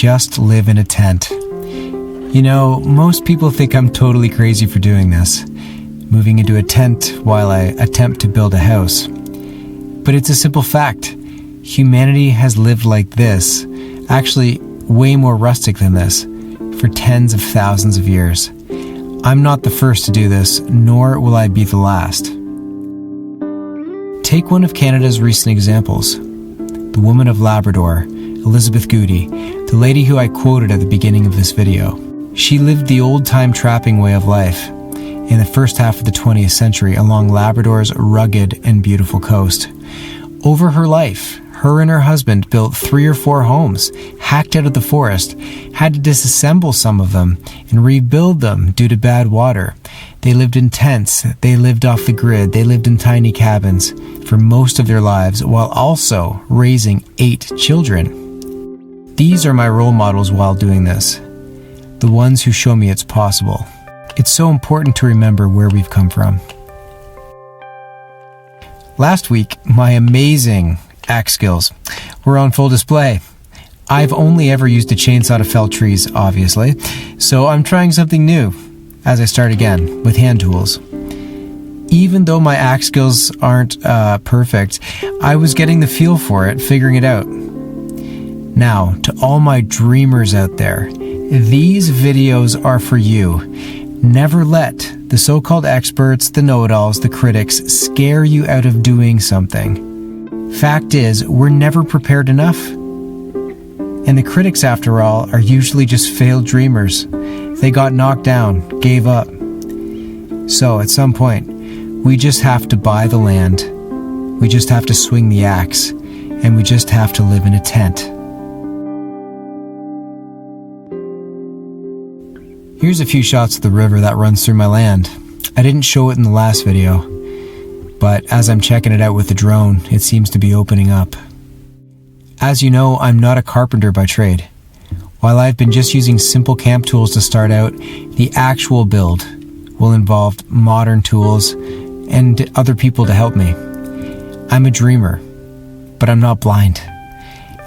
just live in a tent. You know, most people think I'm totally crazy for doing this, moving into a tent while I attempt to build a house. But it's a simple fact. Humanity has lived like this, actually way more rustic than this, for tens of thousands of years. I'm not the first to do this, nor will I be the last. Take one of Canada's recent examples, the woman of Labrador, Elizabeth Goody, the lady who I quoted at the beginning of this video. She lived the old-time trapping way of life in the first half of the 20th century along Labrador's rugged and beautiful coast. Over her life, her and her husband built 3 or 4 homes, hacked out of the forest, had to disassemble some of them, and rebuild them due to bad water. They lived in tents, they lived off the grid, they lived in tiny cabins for most of their lives, while also raising 8 children. These are my role models while doing this, the ones who show me it's possible. It's so important to remember where we've come from. Last week, my amazing axe skills were on full display. I've only ever used a chainsaw to fell trees, obviously, so I'm trying something new as I start again with hand tools. Even though my axe skills aren't perfect, I was getting the feel for it, figuring it out. Now, to all my dreamers out there, these videos are for you. Never let the so-called experts, the know-it-alls, the critics scare you out of doing something. Fact is, we're never prepared enough. And the critics, after all, are usually just failed dreamers. They got knocked down, gave up. So, at some point, we just have to buy the land, we just have to swing the axe, and we just have to live in a tent. Here's a few shots of the river that runs through my land. I didn't show it in the last video, but as I'm checking it out with the drone, it seems to be opening up. As you know, I'm not a carpenter by trade. While I've been just using simple camp tools to start out, the actual build will involve modern tools and other people to help me. I'm a dreamer, but I'm not blind.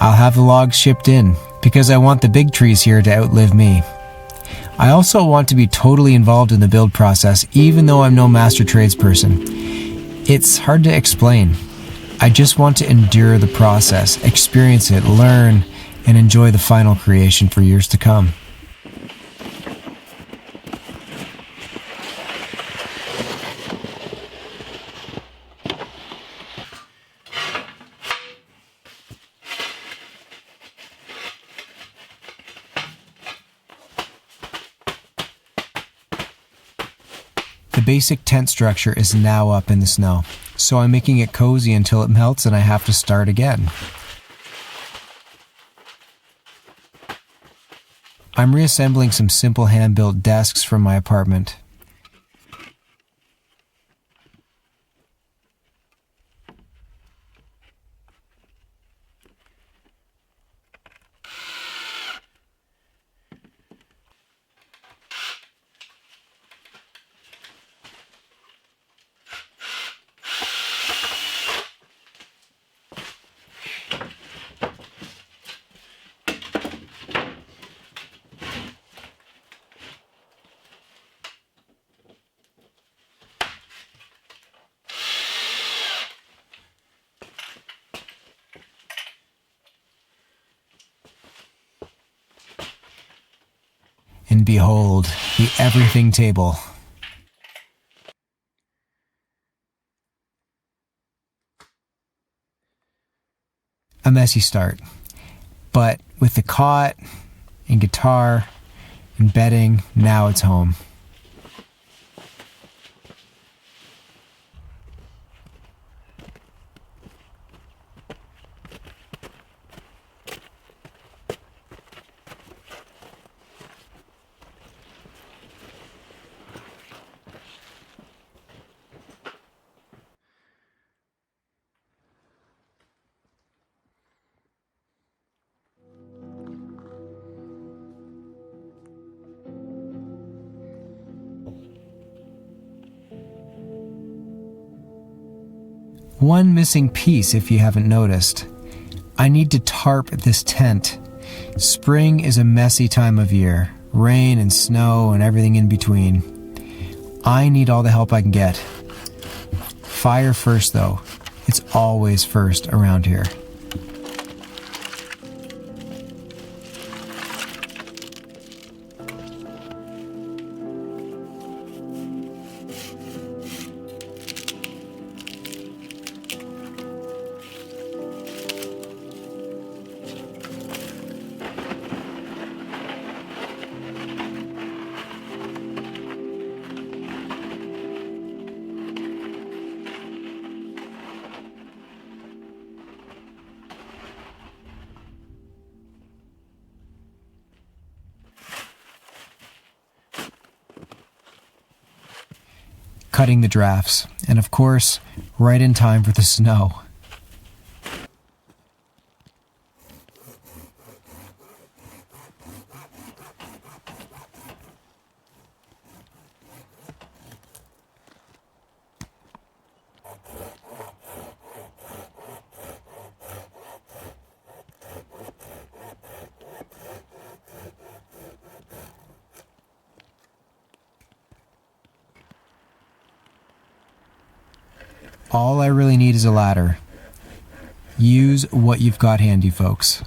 I'll have the logs shipped in because I want the big trees here to outlive me. I also want to be totally involved in the build process, even though I'm no master tradesperson. It's hard to explain. I just want to endure the process, experience it, learn, and enjoy the final creation for years to come. The basic tent structure is now up in the snow, so I'm making it cozy until it melts and I have to start again. I'm reassembling some simple hand-built desks from my apartment. And behold, the everything table. A messy start, but with the cot and guitar and bedding, now it's home. One missing piece, if you haven't noticed. I need to tarp this tent. Spring is a messy time of year. Rain and snow and everything in between. I need all the help I can get. Fire first, though. It's always first around here. Cutting the drafts, and of course, right in time for the snow. All I really need is a ladder. Use what you've got handy, folks.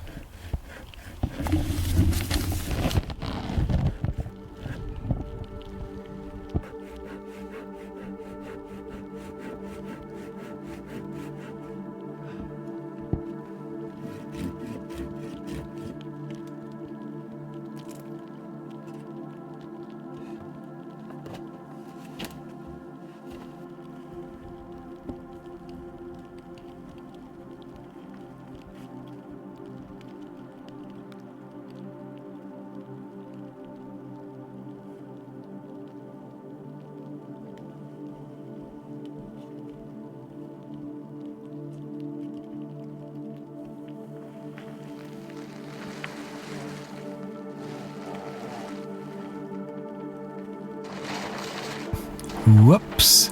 Whoops!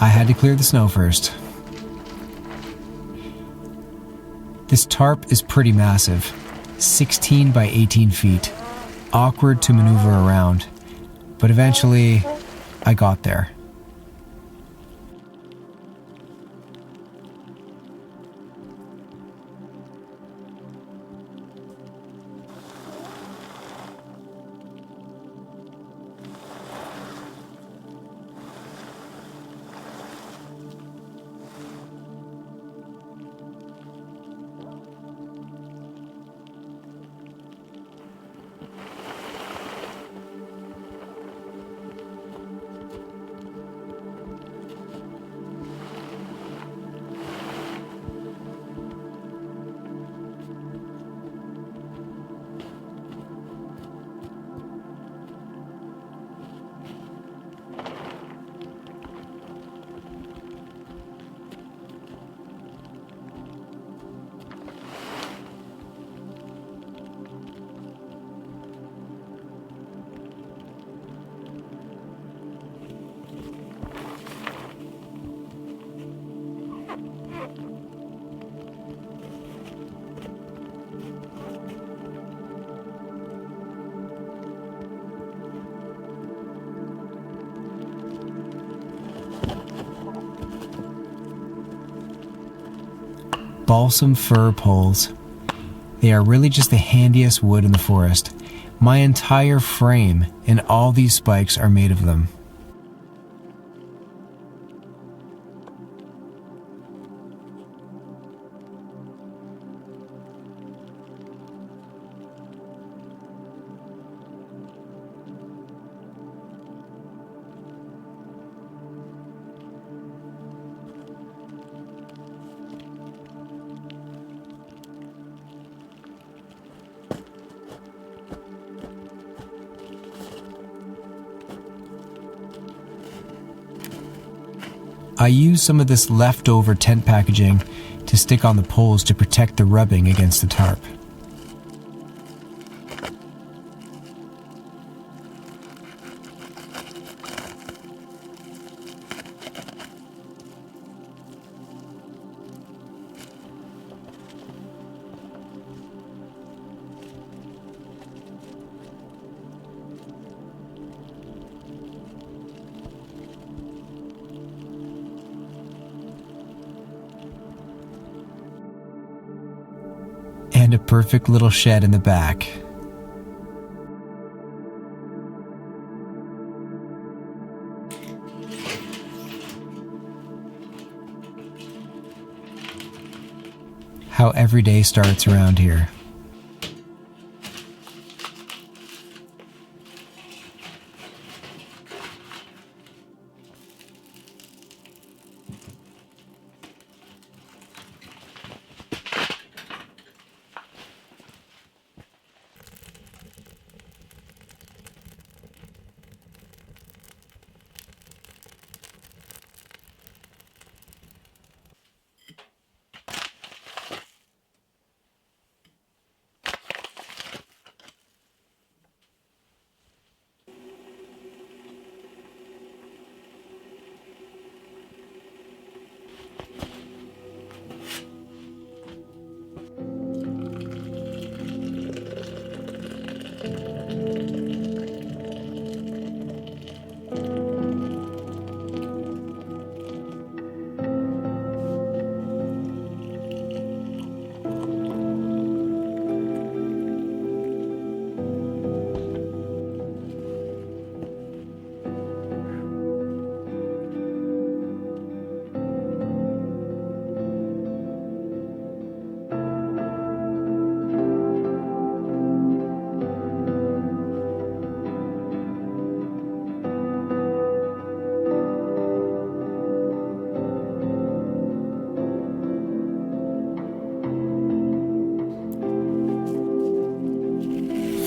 I had to clear the snow first. This tarp is pretty massive, 16 by 18 feet. Awkward to maneuver around, but eventually I got there. Balsam fir poles. They are really just the handiest wood in the forest. My entire frame and all these spikes are made of them. I use some of this leftover tent packaging to stick on the poles to protect the rubbing against the tarp. and a perfect little shed in the back. How every day starts around here.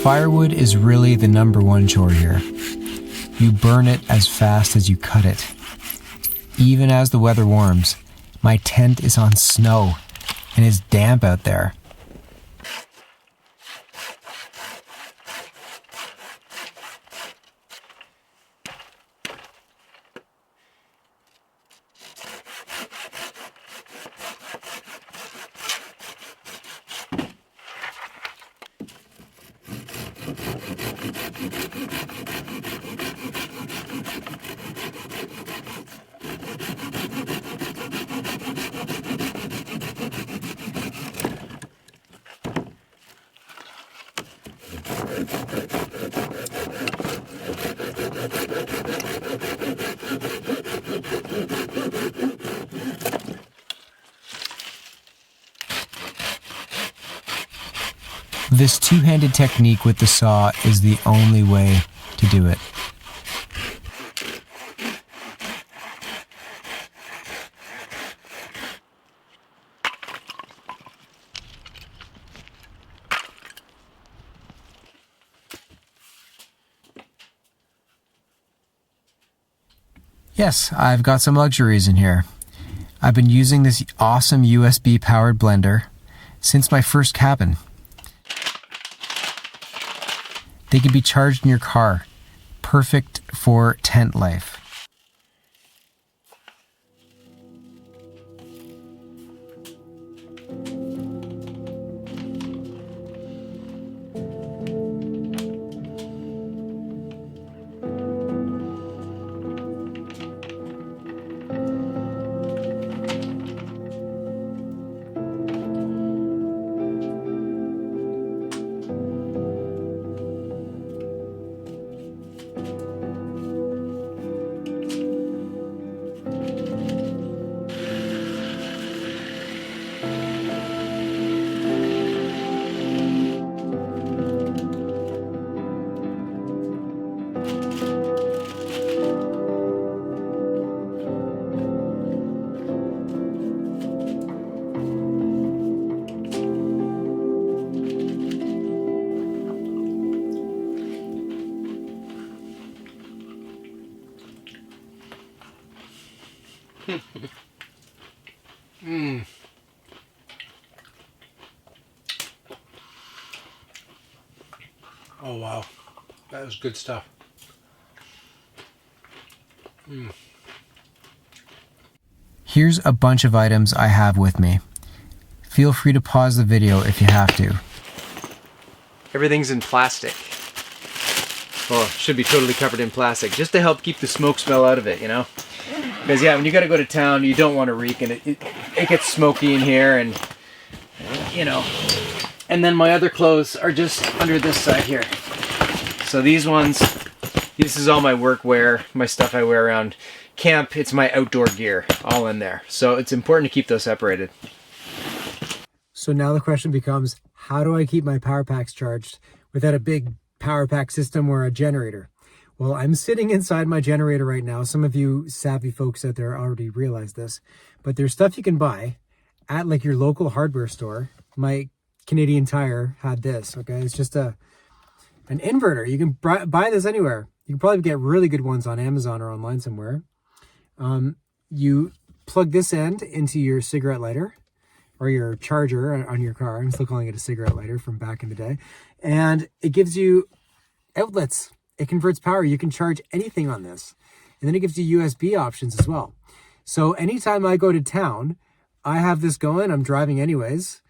Firewood is really the #1 chore here. You burn it as fast as you cut it. Even as the weather warms, my tent is on snow and it's damp out there. This two-handed technique with the saw is the only way to do it. Yes, I've got some luxuries in here. I've been using this awesome USB-powered blender since my first cabin. They can be charged in your car. Perfect for tent life. Oh wow, that was good stuff. Here's a bunch of items I have with me. Feel free to pause the video if you have to. Everything's in plastic. Well, it should be totally covered in plastic, just to help keep the smoke smell out of it, you know? Because yeah, when you gotta go to town, you don't want to reek, and it gets smoky in here, and you know, And then my other clothes are just under this side here. So these ones, this is all my work wear, my stuff I wear around camp. It's my outdoor gear, all in there. So it's important to keep those separated. So now the question becomes, how do I keep my power packs charged without a big power pack system or a generator? Well, I'm sitting inside my generator right now. Some of you savvy folks out there already realize this, but there's stuff you can buy at like your local hardware store. My Canadian Tire had this, okay? It's just an inverter. You can buy this anywhere. You can probably get really good ones on Amazon or online somewhere. You plug this end into your cigarette lighter or your charger on your car. I'm still calling it a cigarette lighter from back in the day. And it gives you outlets. It converts power. You can charge anything on this. And then it gives you USB options as well. So anytime I go to town, I have this going. I'm driving anyways.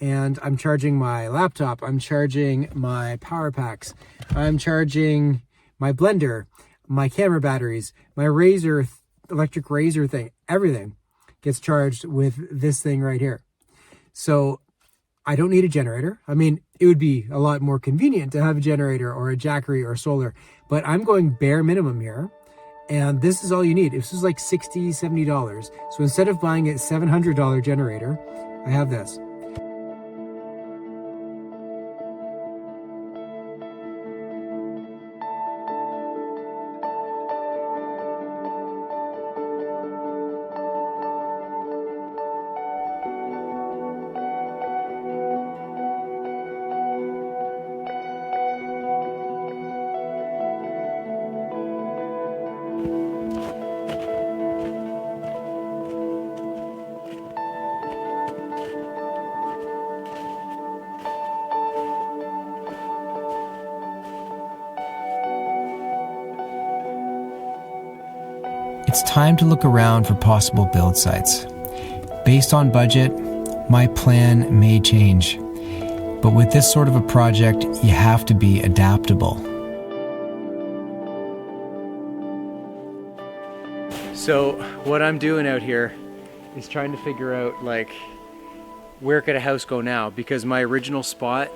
And I'm charging my laptop. I'm charging my power packs. I'm charging my blender, my camera batteries, my razor, electric razor thing. Everything gets charged with this thing right here. So I don't need a generator. I mean, it would be a lot more convenient to have a generator or a Jackery or solar, but I'm going bare minimum here. And this is all you need. This is like $60, $70. So instead of buying a $700 generator, I have this. It's time to look around for possible build sites. Based on budget, my plan may change. But with this sort of a project, you have to be adaptable. So what I'm doing out here is trying to figure out like where could a house go now, because my original spot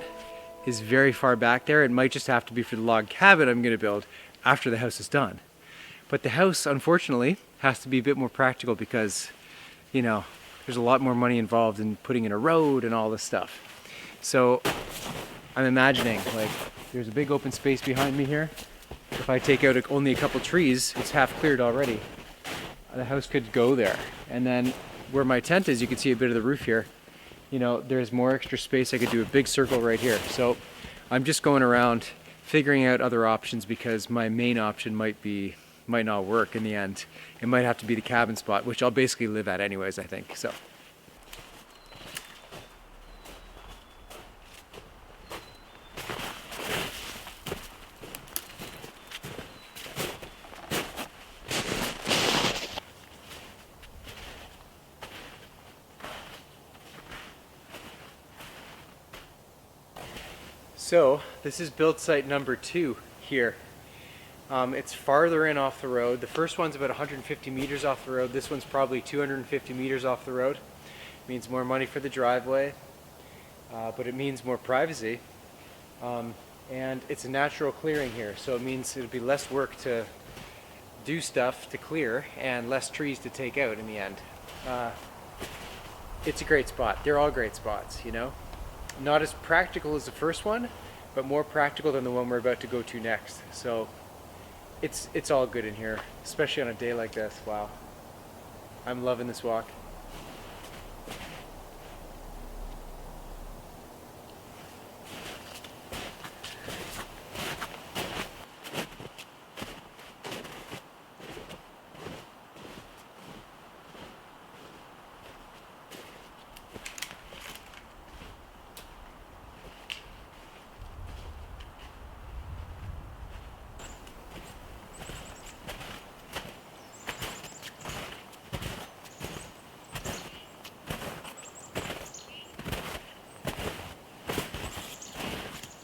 is very far back there. It might just have to be for the log cabin I'm going to build after the house is done. But the house, unfortunately, has to be a bit more practical because, you know, there's a lot more money involved in putting in a road and all this stuff. So I'm imagining like there's a big open space behind me here. If I take out only a couple trees, it's half cleared already. The house could go there. And then where my tent is, you can see a bit of the roof here. You know, there's more extra space. I could do a big circle right here. So I'm just going around figuring out other options because my main option might not work in the end. It might have to be the cabin spot, which I'll basically live at anyways, I think. So. So this is build site number 2 here. It's farther in off the road. The first one's about 150 meters off the road. This one's probably 250 meters off the road. Means more money for the driveway, but it means more privacy. And it's a natural clearing here, so it means it'll be less work to do stuff to clear and less trees to take out in the end. It's a great spot. They're all great spots, you know? Not as practical as the first one, but more practical than the one we're about to go to next. So it's all good in here, especially on a day like this. Wow. I'm loving this walk.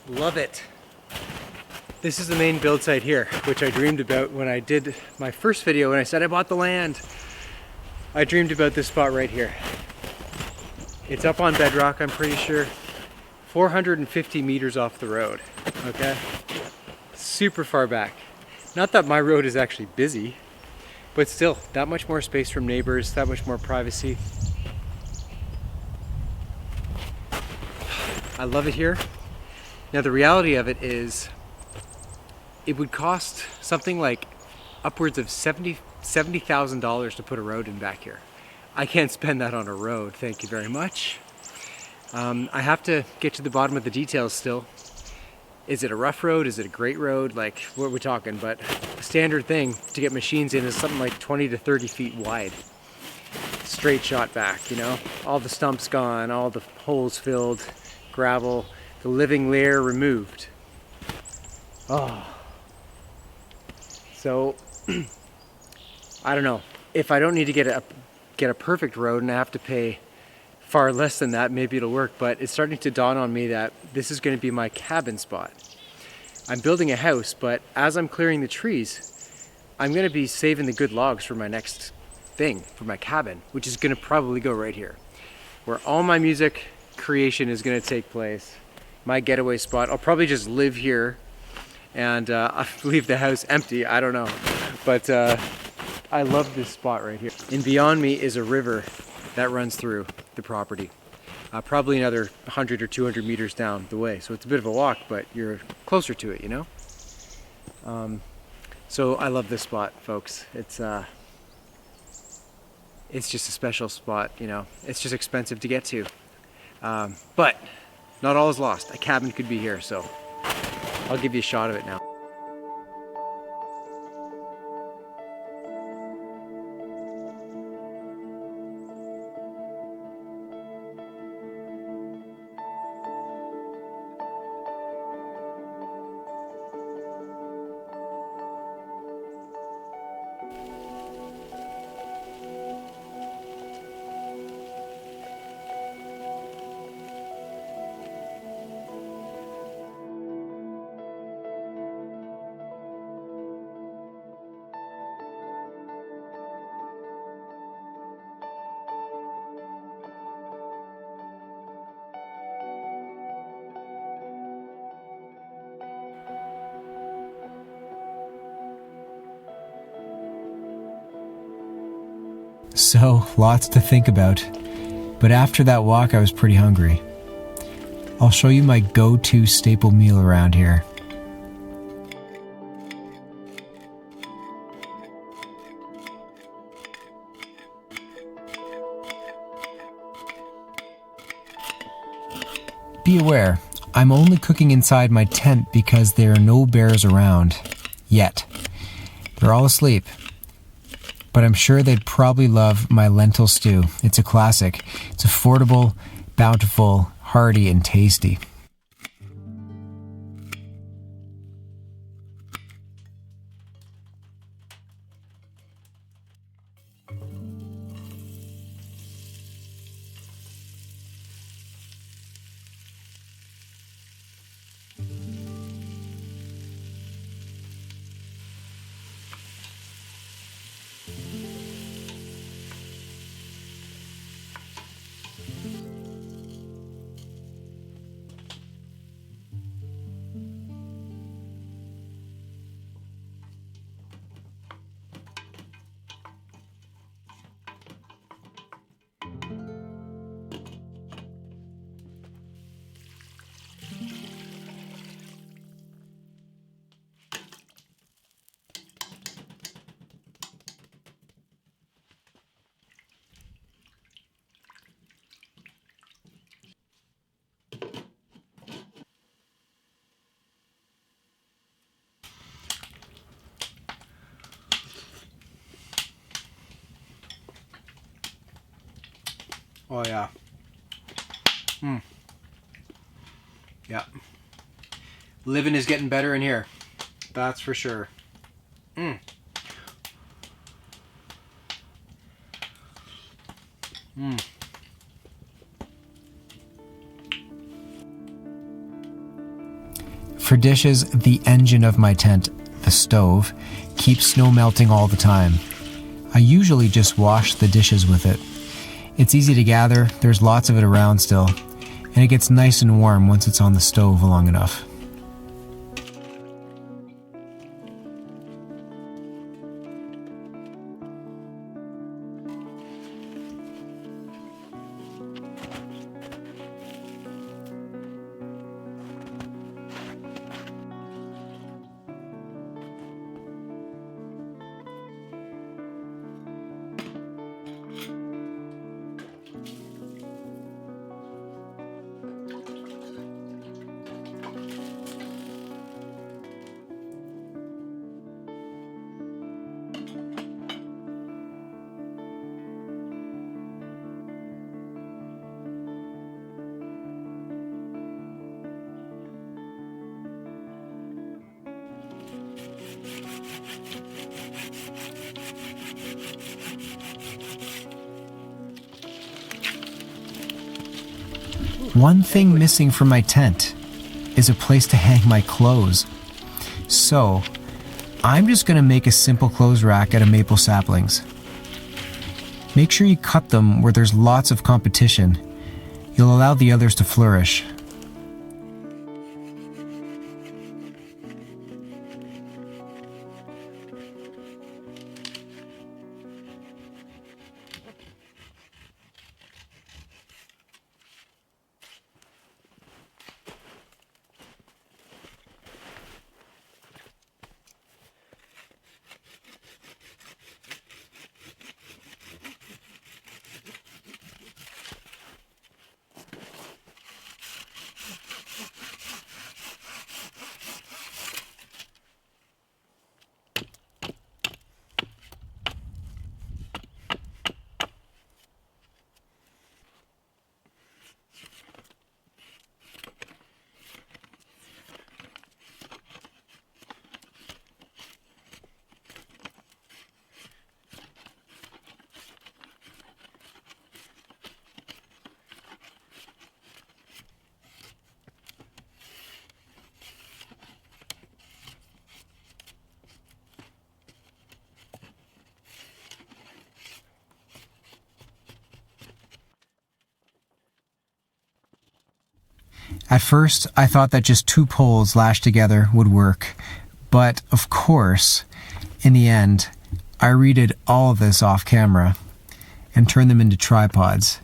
Love it. This is the main build site here, which I dreamed about when I did my first video when I said I bought the land. I dreamed about this spot right here. It's up on bedrock, I'm pretty sure. 450 meters off the road, okay? Super far back. Not that my road is actually busy, but still, that much more space from neighbors, that much more privacy. I love it here. Now the reality of it is, it would cost something like upwards of $70,000 to put a road in back here. I can't spend that on a road, thank you very much. I have to get to the bottom of the details still. Is it a rough road? Is it a great road? Like, what we're talking, but a standard thing to get machines in is something like 20 to 30 feet wide. Straight shot back, you know? All the stumps gone, all the holes filled, gravel, the living layer removed. Oh. So, I don't know. If I don't need to get a perfect road and I have to pay far less than that, maybe it'll work, but it's starting to dawn on me that this is going to be my cabin spot. I'm building a house, but as I'm clearing the trees, I'm going to be saving the good logs for my next thing, for my cabin, which is going to probably go right here, where all my music creation is going to take place. My getaway spot. I'll probably just live here and I'll leave the house empty, I don't know, but I love this spot right here. And beyond me is a river that runs through the property. Probably another 100 or 200 meters down the way. So it's a bit of a walk, but you're closer to it, you know? So I love this spot, folks. It's just a special spot, you know? It's just expensive to get to. But not all is lost. A cabin could be here, so I'll give you a shot of it now. So, lots to think about. But after that walk, I was pretty hungry. I'll show you my go-to staple meal around here. Be aware, I'm only cooking inside my tent because there are no bears around. Yet. They're all asleep. But I'm sure they'd probably love my lentil stew. It's a classic. It's affordable, bountiful, hearty, and tasty. Oh yeah. Yeah. Living is getting better in here. That's for sure. For dishes, the engine of my tent, the stove, keeps snow melting all the time. I usually just wash the dishes with it. It's easy to gather, there's lots of it around still. and it gets nice and warm once it's on the stove long enough. One thing missing from my tent is a place to hang my clothes. So, I'm just going to make a simple clothes rack out of maple saplings. Make sure you cut them where there's lots of competition. You'll allow the others to flourish. At first, I thought that just 2 poles lashed together would work, but of course, in the end, I redid all of this off camera and turned them into tripods.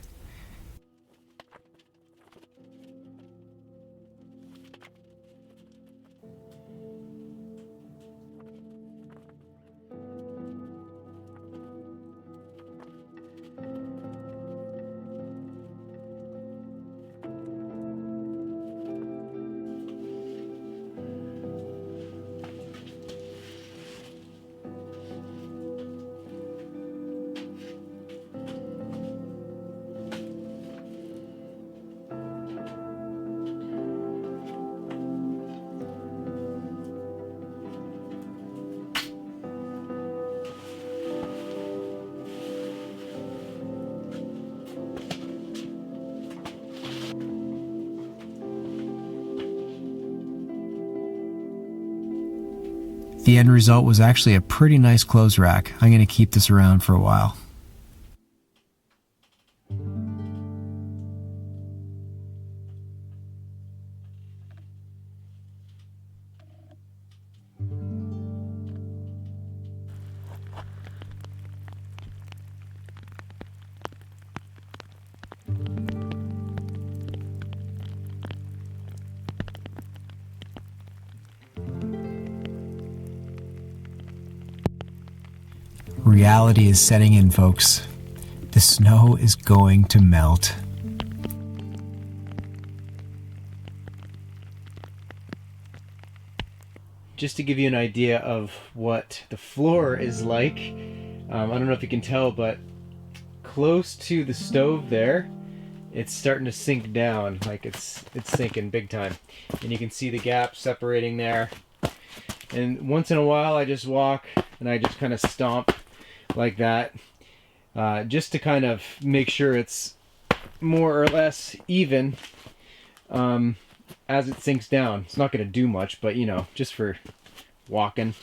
The end result was actually a pretty nice clothes rack. I'm going to keep this around for a while. Reality is setting in, folks. The snow is going to melt. Just to give you an idea of what the floor is like, I don't know if you can tell, but close to the stove there, it's starting to sink down, like it's sinking big time. And you can see the gap separating there. And once in a while I just walk and I just kind of stomp like that, just to kind of make sure it's more or less even as it sinks down. It's not going to do much, but you know, just for walking.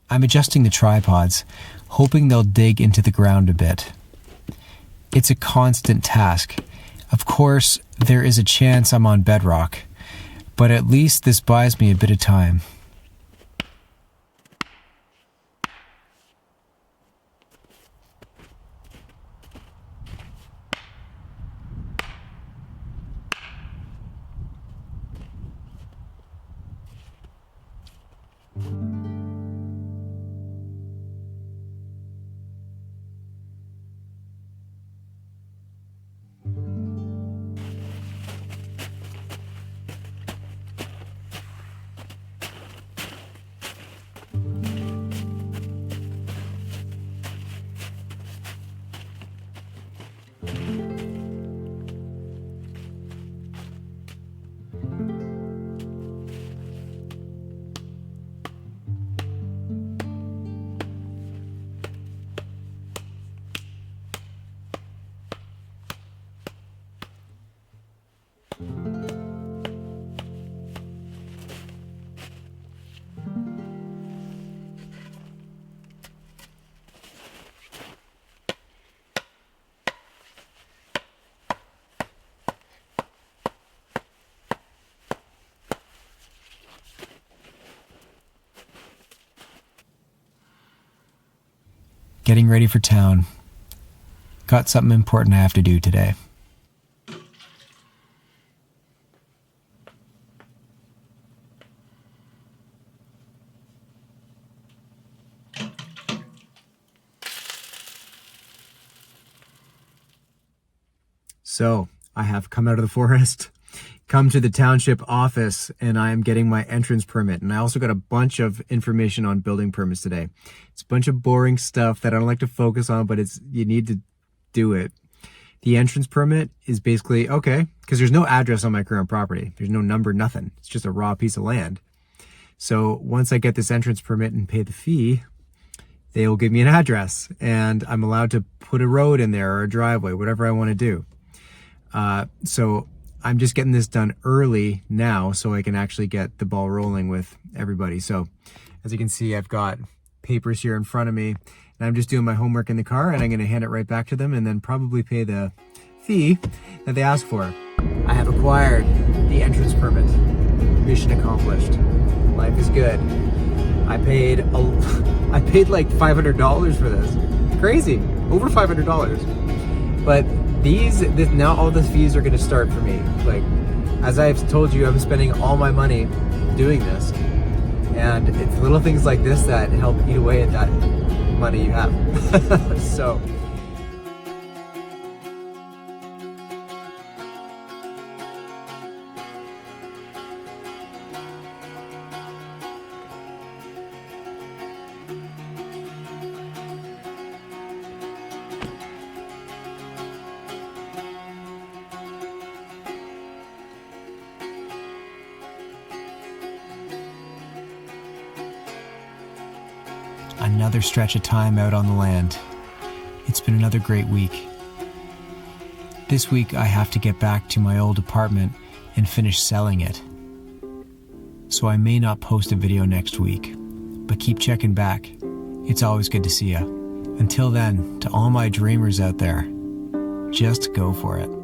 I'm adjusting the tripods, hoping they'll dig into the ground a bit. It's a constant task. Of course, there is a chance I'm on bedrock, but at least this buys me a bit of time. Getting ready for town. Got something important I have to do today. So, I have come out of the forest, come to the township office, and I am getting my entrance permit. And I also got a bunch of information on building permits today. It's a bunch of boring stuff that I don't like to focus on, but you need to do it. The entrance permit is basically, okay, because there's no address on my current property. There's no number, nothing. It's just a raw piece of land. So once I get this entrance permit and pay the fee, they will give me an address, and I'm allowed to put a road in there or a driveway, whatever I want to do. So I'm just getting this done early now so I can actually get the ball rolling with everybody. So as you can see, I've got papers here in front of me, and I'm just doing my homework in the car, and I'm going to hand it right back to them and then probably pay the fee that they asked for. I have acquired the entrance permit. Mission accomplished. Life is good. I paid like $500 for this. Crazy. Over $500. But now all the fees are going to start for me. Like, as I've told you, I'm spending all my money doing this, and it's little things like this that help eat away at that money you have. So another stretch of time out on the land. It's been another great week. This week I have to get back to my old apartment and finish selling it. So I may not post a video next week, but keep checking back. It's always good to see you. Until then, to all my dreamers out there, just go for it.